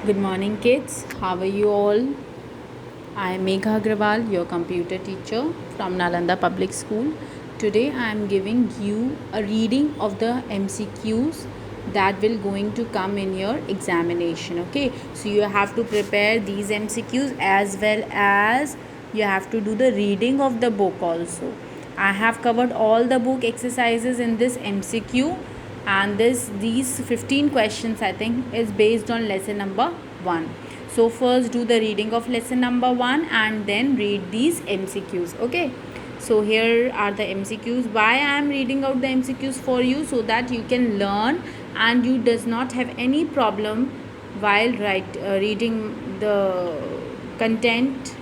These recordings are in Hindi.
Good morning, kids. How are you all? I am Megha Agrawal, your computer teacher from Nalanda Public School. Today I am giving you a reading of the MCQs that will going to come in your examination. Okay, so you have to prepare these MCQs as well as you have to do the reading of the book also. I have covered all the book exercises in this MCQ, and these 15 questions I think is based on lesson number 1. So first do the reading of lesson number 1 and then read these MCQs. Okay, so here are the MCQs. Why I am reading out the MCQs for you? So that you can learn and you does not have any problem while reading the content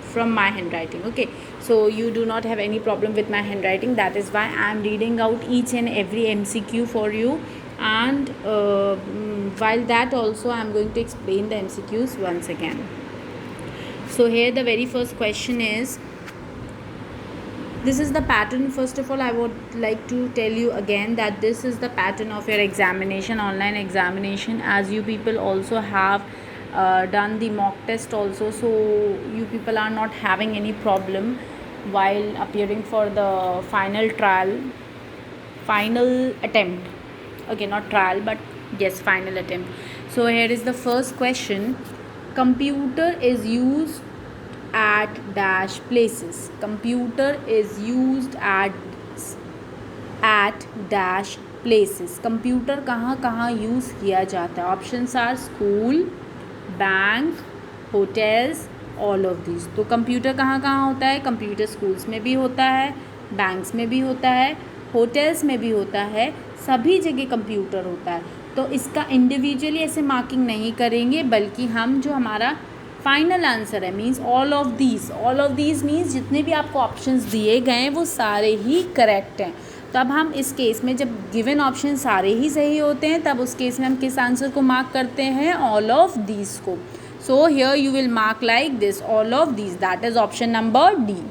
from my handwriting. Okay, so you do not have any problem with my handwriting. That is why I am reading out each and every MCQ for you, and while that also I am going to explain the MCQs once again. So here the very first question is, this is the pattern. First of all, I would like to tell you again that this is the pattern of your examination, online examination, as you people also have done the mock test also, so you people are not having any problem while appearing for the final attempt. Okay, not trial, but yes, final attempt. So here is the first question. Computer is used at dash places. Computer is used at dash places. Computer कहाँ कहाँ यूज़ किया जाता है? Options are school, bank, hotels, all of this. तो कंप्यूटर कहाँ कहाँ होता है? कंप्यूटर स्कूल्स में भी होता है, बैंक्स में भी होता है, होटल्स में भी होता है, सभी जगह कंप्यूटर होता है. तो इसका इंडिविजुअली ऐसे मार्किंग नहीं करेंगे, बल्कि हम जो हमारा फाइनल आंसर है means all of these means जितने भी आपको ऑप्शंस दिए गए हैं वो सारे ही करेक्ट हैं. तो अब हम इस केस में जब गिवन ऑप्शन सारे ही सही होते हैं तब उस केस में हम किस आंसर को मार्क करते हैं? ऑल ऑफ दीज को. So here you will mark like this, all of these, that is option number D.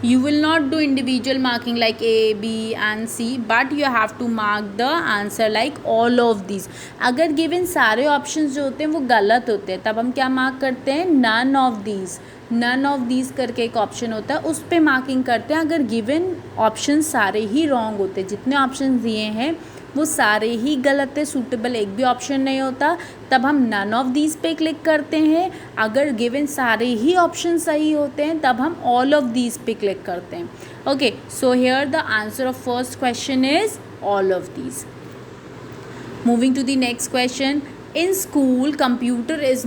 You will not do individual marking like A, B and C, but you have to mark the answer like all of these. अगर given सारे options जो होते हैं वो गलत होते हैं तब हम क्या मार्क करते हैं? none of these करके एक ऑप्शन होता है, उस पर मार्किंग करते हैं. अगर गिवन ऑप्शन सारे ही रॉन्ग होते हैं, जितने ऑप्शन दिए हैं वो सारे ही गलत है, सूटेबल एक भी ऑप्शन नहीं होता, तब हम नन ऑफ दीज पे क्लिक करते हैं. अगर गिवन सारे ही ऑप्शन सही होते हैं तब हम ऑल ऑफ दीज पे क्लिक करते हैं. Okay, so here the answer of first question is all of these. Moving to the next question. In school computer is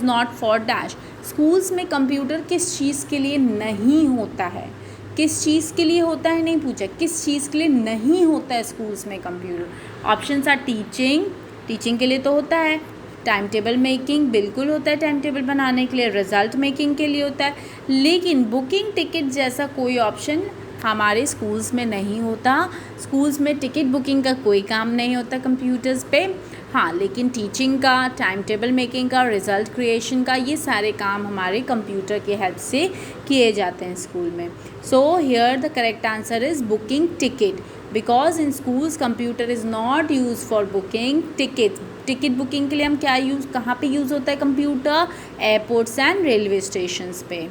not for dash. Schools में कंप्यूटर किस चीज़ के लिए नहीं होता है? किस चीज़ के लिए होता है नहीं पूछा, किस चीज़ के लिए नहीं होता है स्कूल्स में कंप्यूटर? ऑप्शंस आर टीचिंग के लिए तो होता है, टाइम टेबल मेकिंग बिल्कुल होता है, टाइम टेबल बनाने के लिए, रिजल्ट मेकिंग के लिए होता है, लेकिन बुकिंग टिकट जैसा कोई ऑप्शन हमारे स्कूल्स में नहीं होता. स्कूल्स में टिकट बुकिंग का कोई काम नहीं होता कंप्यूटर्स पे. हाँ, लेकिन टीचिंग का, टाइम टेबल मेकिंग का, रिज़ल्ट क्रिएशन का, ये सारे काम हमारे कंप्यूटर की हेल्प से किए जाते हैं स्कूल में. So here the correct answer is booking ticket, because in schools computer is not use for booking ticket. Ticket booking के लिए हम क्या कहाँ पे यूज़ होता है computer? Airports and railway stations पे.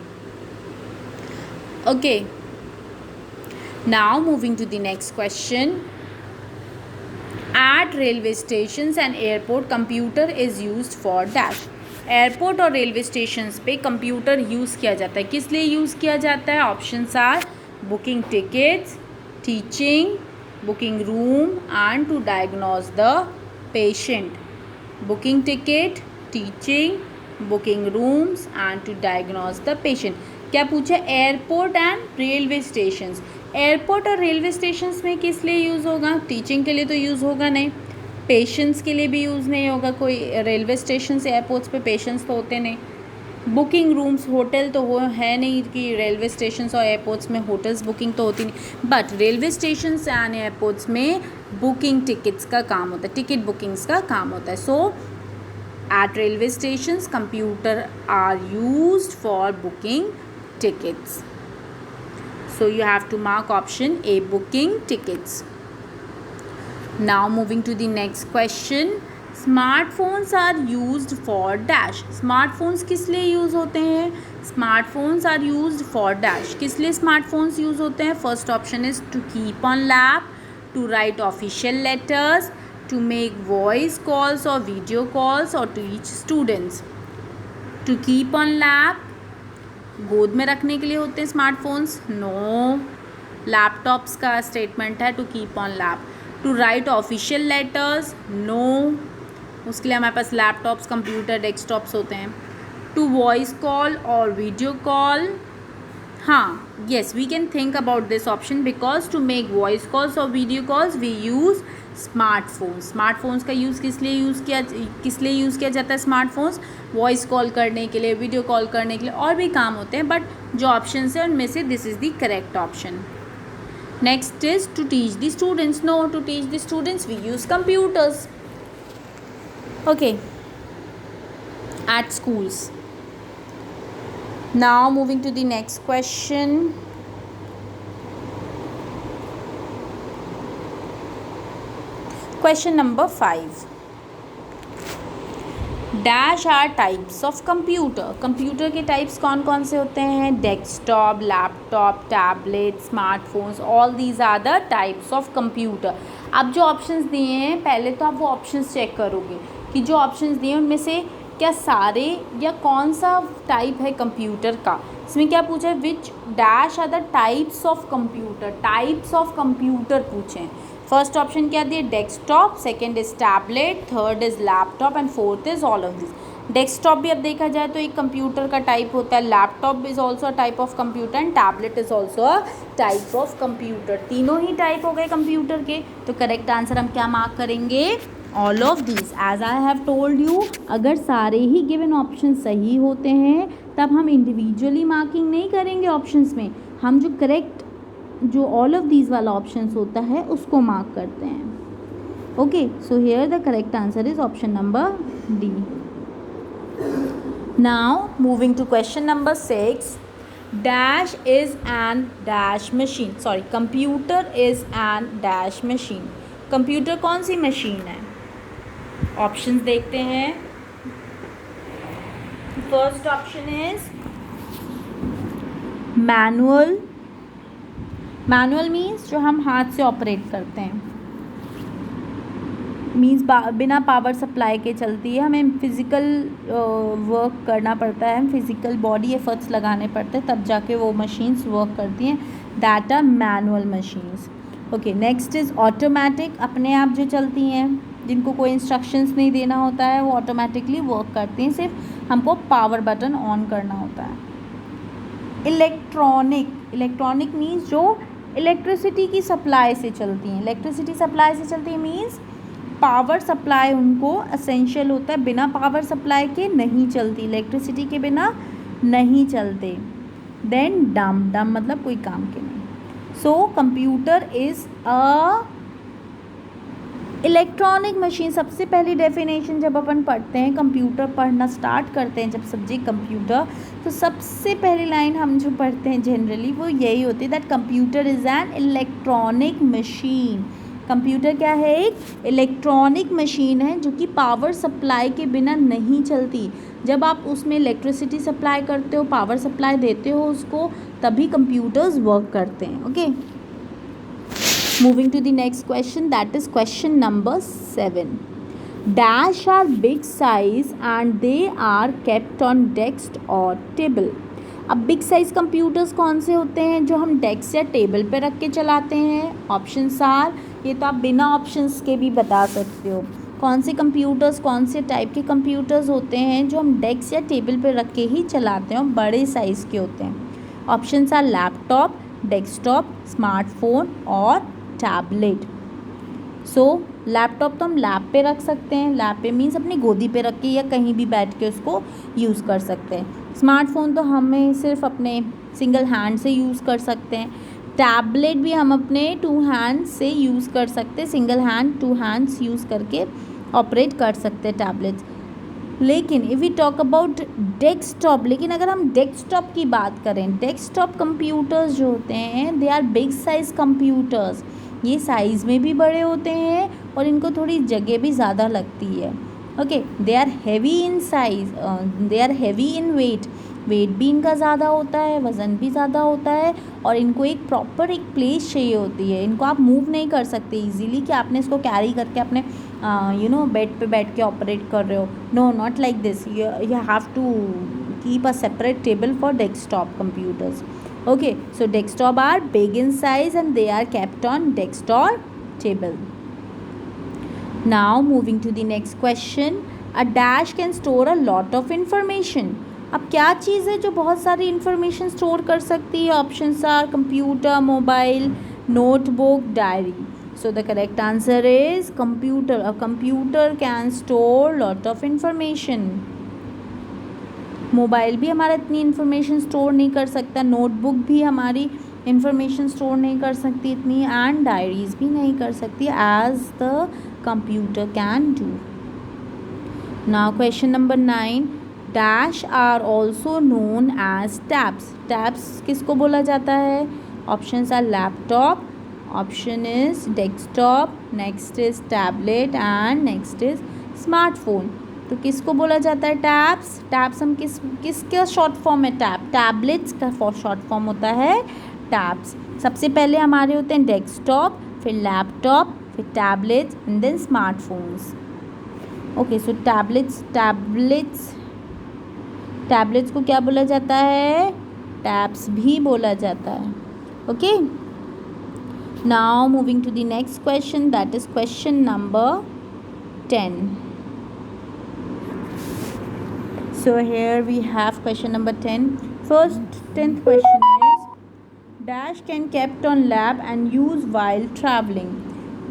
Okay, now moving to the next question. At railway stations and airport computer is used for dash. Airport और रेलवे स्टेशंस पे कंप्यूटर यूज़ किया जाता है. किस लिए यूज़ किया जाता है? Options are booking tickets, teaching, booking room and to diagnose the patient. Booking ticket, teaching, booking rooms and to diagnose the patient. क्या पूछा? Airport and railway stations. Airport और रेलवे स्टेशंस में किस लिए यूज़ होगा? टीचिंग के लिए तो यूज़ होगा नहीं, पेशेंट्स के लिए भी यूज़ नहीं होगा. कोई रेलवे स्टेशन से एयरपोर्ट्स पे पेशेंट्स तो होते नहीं. बुकिंग रूम्स, होटल तो वो है नहीं कि रेलवे स्टेशन और एयरपोर्ट्स में होटल्स बुकिंग तो होती नहीं, but railway station and airports में बुकिंग टिकट्स का काम होता है, टिकट बुकिंग्स का काम होता है. So at railway stations computer are used for booking tickets. So you have to mark option A, booking tickets. Now moving to the next question. Smartphones are used for dash. Smartphones किस लिए यूज़ होते हैं? Smartphones are used for dash. किस लिए smartphones यूज़ होते हैं? First option is to keep on lap, to write official letters, to make voice calls or video calls, or to teach students. To keep on lap, गोद में रखने के लिए होते हैं स्मार्टफोन्स. नो, लैपटॉप्स का स्टेटमेंट है to keep on lap. To write official letters, no, उसके लिए हमारे पास लैपटॉप्स, कंप्यूटर, डेस्कटॉप्स होते हैं. टू वॉइस कॉल और वीडियो कॉल, हाँ, yes, we can think about this option because to make voice calls और video calls we use smartphones. Smartphones का यूज़ किस लिए यूज़ किया जाता है? स्मार्टफोन्स वॉइस कॉल करने के लिए, वीडियो कॉल करने के लिए, और भी काम होते हैं, बट जो ऑप्शन है उनमें से this is the correct option. Next is to teach the students. No, to teach the students we use computers. Okay, at schools. Now moving to the next question. Question number 5. Dash are types of computer. Computer के टाइप्स कौन कौन से होते हैं? Desktop, laptop, tablet, smartphones, all these are the types of computer. अब जो ऑप्शंस दिए हैं, पहले तो आप वो ऑप्शंस चेक करोगे कि जो ऑप्शंस दिए हैं उनमें से क्या सारे या कौन सा टाइप है कंप्यूटर का. इसमें क्या पूछा है? Which dash are the types of computer. Types of computer पूछे हैं. फर्स्ट ऑप्शन क्या दिए? Desktop, second is tablet, third is laptop and fourth is all of this. Desktop भी अब देखा जाए तो एक कंप्यूटर का टाइप होता है. Laptop is also a type of computer and tablet is also a type of computer. तीनों ही टाइप हो गए कंप्यूटर के. तो करेक्ट आंसर हम क्या मार्क करेंगे? All of this. As I have told you, अगर सारे ही गिवन ऑप्शन सही होते हैं तब हम इंडिविजुअली मार्किंग नहीं करेंगे ऑप्शंस में. हम जो करेक्ट, जो ऑल ऑफ दीज वाला ऑप्शंस होता है उसको मार्क करते हैं. Okay, so here the correct answer is option number D. Now moving to question number 6. Dash is an dash machine. Sorry, computer is an dash machine. Computer कौन सी मशीन है? ऑप्शंस देखते हैं. First option is manual. Manual means जो हम हाथ से ऑपरेट करते हैं, मीन्स बिना पावर सप्लाई के चलती है. हमें फिज़िकल वर्क करना पड़ता है, हम फिज़िकल बॉडी एफर्ट्स लगाने पड़ते हैं तब जाके वो मशीन्स वर्क करती हैं. That are manual machines. Okay, next is automatic. अपने आप जो चलती हैं, जिनको कोई इंस्ट्रक्शंस नहीं देना होता है, वो ऑटोमेटिकली वर्क करती हैं, सिर्फ हमको पावर बटन ऑन करना होता है. इलेक्ट्रॉनिक. इलेक्ट्रॉनिक मीन्स जो इलेक्ट्रिसिटी की सप्लाई से चलती हैं. इलेक्ट्रिसिटी सप्लाई से चलती है मीन्स पावर सप्लाई उनको असेंशियल होता है. बिना पावर सप्लाई के नहीं चलती, इलेक्ट्रिसिटी के बिना नहीं चलते. देन डम. डम मतलब कोई काम के नहीं. So computer is a electronic machine. सबसे पहली डेफिनेशन जब अपन पढ़ते हैं, कंप्यूटर पढ़ना स्टार्ट करते हैं, जब सब्जेक्ट कंप्यूटर, तो सबसे पहली लाइन हम जो पढ़ते हैं जनरली वो यही होती है, that computer is an electronic machine. Computer क्या है? एक इलेक्ट्रॉनिक मशीन है जो कि पावर सप्लाई के बिना नहीं चलती. जब आप उसमें इलेक्ट्रिसिटी सप्लाई करते हो, पावर सप्लाई देते हो उसको, तभी कंप्यूटर्स वर्क करते हैं. Okay, moving to the next question, that is question number 7. Dash are big size and they are kept on desk or table. अब बिग साइज़ कंप्यूटर्स कौन से होते हैं जो हम डेस्क या टेबल पे रख के चलाते हैं? ऑप्शंस आर, ये तो आप बिना ऑप्शंस के भी बता सकते हो. कौन से कंप्यूटर्स, कौन से टाइप के कंप्यूटर्स होते हैं जो हम डेस्क या टेबल पे रख के ही चलाते हैं और बड़े साइज़ के होते हैं? Options are laptop, desktop, smartphone और टैबलेट. सो लैपटॉप तो हम लैप पे रख सकते हैं. लैप पे मीन्स अपनी गोदी पे रख के या कहीं भी बैठ के उसको यूज़ कर सकते हैं. स्मार्टफोन तो हमें सिर्फ अपने सिंगल हैंड से यूज़ कर सकते हैं. टैबलेट भी हम अपने 2 हैंड से यूज़ कर सकते हैं. सिंगल हैंड 2 हैंड्स यूज़ करके ऑपरेट कर सकते हैं टैबलेट्स. लेकिन if we talk about desktop, लेकिन अगर हम डेस्कटॉप की बात करें, डेस्कटॉप कंप्यूटर्स जो होते हैं they are big size computers. ये साइज़ में भी बड़े होते हैं और इनको थोड़ी जगह भी ज़्यादा लगती है। Okay, they are heavy in size, they are heavy in weight, weight भी इनका ज़्यादा होता है, वज़न भी ज़्यादा होता है और इनको एक प्रॉपर एक प्लेस चाहिए होती है। इनको आप मूव नहीं कर सकते इजीली कि आपने इसको कैरी करके अपने बेड पे बैठ के ऑपरेट कर रहे हो। No, not like this, you have to keep a separate table for desktop computers. Okay, so desktop are big in size and they are kept on desktop table. Now moving to the next question. A dash can store a lot of information. अब क्या चीज़ है जो बहुत सारी इंफॉर्मेशन स्टोर कर सकती है? Options are computer, mobile, notebook, diary. So the correct answer is computer. A computer can store lot of information. Mobile भी हमारा इतनी इन्फॉर्मेशन स्टोर नहीं कर सकता, नोटबुक भी हमारी इन्फॉर्मेशन स्टोर नहीं कर सकती इतनी, एंड डायरीज़ भी नहीं कर सकती as the computer can do. Now question number 9. Dash are also known as tabs. Tabs किसको बोला जाता है? Options are laptop, option is desktop, next is tablet and next is smartphone. तो किसको बोला जाता है टैब्स? टैब्स हम किसका शॉर्ट फॉर्म है? टैबलेट्स का शॉर्ट फॉर्म होता है टैब्स. सबसे पहले हमारे होते हैं डेस्कटॉप, फिर लैपटॉप, फिर tablets and then smartphones. Okay, so tablets को क्या बोला जाता है? टैब्स भी बोला जाता है. Okay, now moving to the next question, that is question number 10. So here we have question number 10. First 10th question is dash can kept on lab and use while traveling.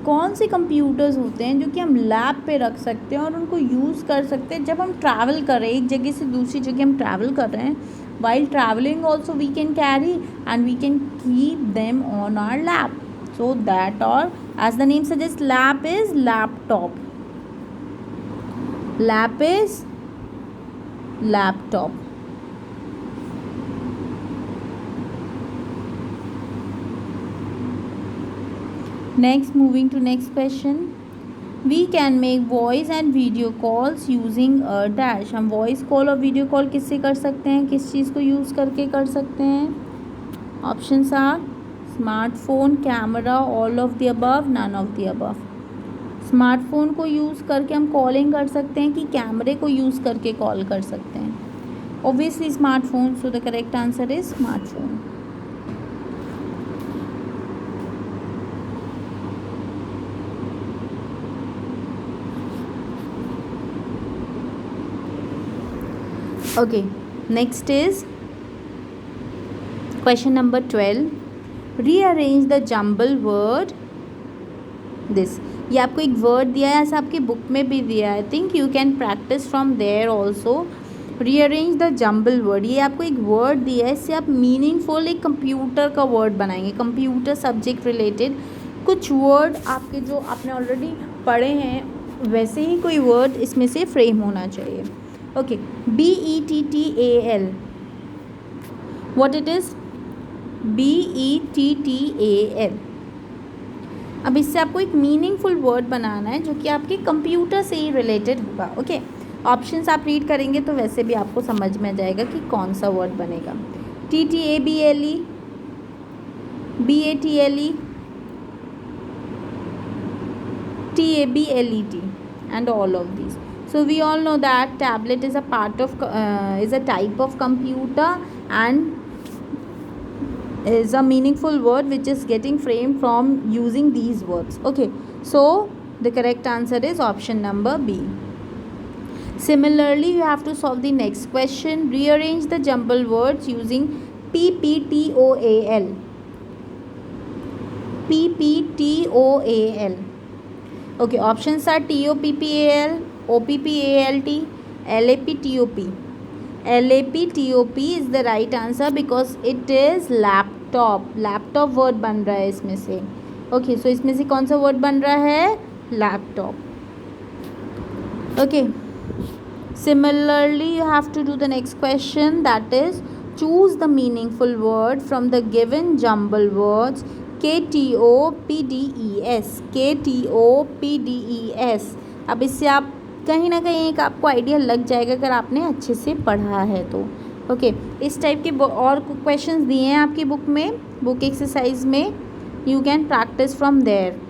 कौन से कंप्यूटर्स होते हैं जो कि हम लैब पे रख सकते हैं और उनको यूज़ कर सकते हैं जब हम ट्रैवल कर रहे हैं, एक जगह से दूसरी जगह हम ट्रैवल कर रहे हैं. while traveling also we can carry and we can keep them on our lap. So that, or as the name suggests, lap is laptop. Lap is laptop. Next, moving to next question. We can make voice and video calls using a dash. हम voice call और video call किससे कर सकते हैं? किस चीज़ को यूज़ करके कर सकते हैं? Options are smartphone, camera, all of the above, none of the above. Smartphone को यूज़ करके हम कॉलिंग कर सकते हैं कि कैमरे को यूज़ करके कॉल कर सकते हैं? Obviously smartphone. So the correct answer is smartphone. Okay, next is question number 12. Rearrange the jumble word this. ये आपको एक वर्ड दिया है, ऐसा आपकी बुक में भी दिया है. I think you can practice from there also. Rearrange the jumble word, ये आपको एक वर्ड दिया है, इससे आप मीनिंगफुल एक कंप्यूटर का वर्ड बनाएंगे, कंप्यूटर सब्जेक्ट रिलेटेड कुछ वर्ड आपके जो आपने ऑलरेडी पढ़े हैं वैसे ही कोई वर्ड इसमें से फ्रेम होना चाहिए. Okay, BETTAL, what it is? BETTAL. अब इससे आपको एक मीनिंगफुल वर्ड बनाना है जो कि आपके कंप्यूटर से ही रिलेटेड होगा. ओके, ऑप्शंस आप रीड करेंगे तो वैसे भी आपको समझ में आ जाएगा कि कौन सा वर्ड बनेगा. TTABLE, BATLE, TABLET and all of these. So we all know that tablet is a part of is a type of computer and is a meaningful word which is getting framed from using these words. Okay, so the correct answer is option number B. Similarly, you have to solve the next question. Rearrange the jumbled words using PPTOAL. PPTOAL. Okay, options are TOPPAL, OPPALT, LAPTOP. LAPTOP is the right answer because it is laptop. Laptop word बन रहा है इसमें से. Okay, so इसमें से कौन सा word बन रहा है? Laptop. Okay. Similarly, you have to do the next question, that is choose the meaningful word from the given jumble words. KTOPDES, KTOPDES। अब इससे आप कहीं ना कहीं एक आपको आइडिया लग जाएगा अगर आपने अच्छे से पढ़ा है तो। ओके, इस टाइप के और क्वेश्चंस दिए हैं आपकी बुक में, बुक एक्सरसाइज में, you can practice from there.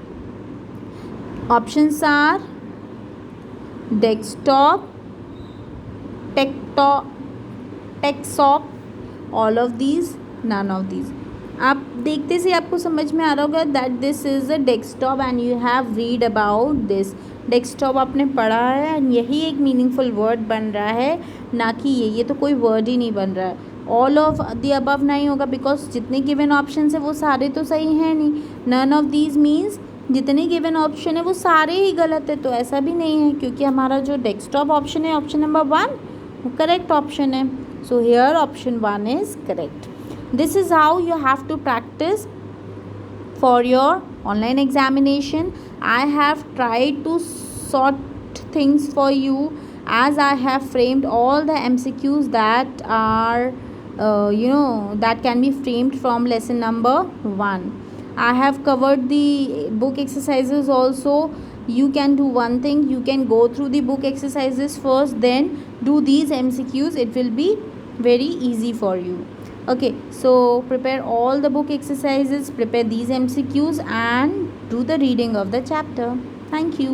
Options are desktop, textop, all of these, none of these. आप देखते से आपको समझ में आ रहा होगा that this is a desktop and you have read about this. Desktop आपने पढ़ा है एंड यही एक मीनिंगफुल वर्ड बन रहा है, ना कि ये तो कोई वर्ड ही नहीं बन रहा है। ऑल ऑफ द अबव नहीं होगा बिकॉज जितने गिवन ऑप्शन है वो सारे तो सही हैं नहीं। नन ऑफ दीज मीन्स जितने गिवन ऑप्शन है वो सारे ही गलत है, तो ऐसा भी नहीं है क्योंकि हमारा जो डेस्कटॉप ऑप्शन है, ऑप्शन नंबर 1, वो करेक्ट ऑप्शन है। So here option 1 is correct. This is how you have to practice for your online examination. I have tried to sort things for you as I have framed all the MCQs that are that can be framed from lesson number 1. I have covered the book exercises also. You can do one thing, you can go through the book exercises first, then do these MCQs. It will be very easy for you. Okay, so prepare all the book exercises, prepare these MCQs and do the reading of the chapter. Thank you.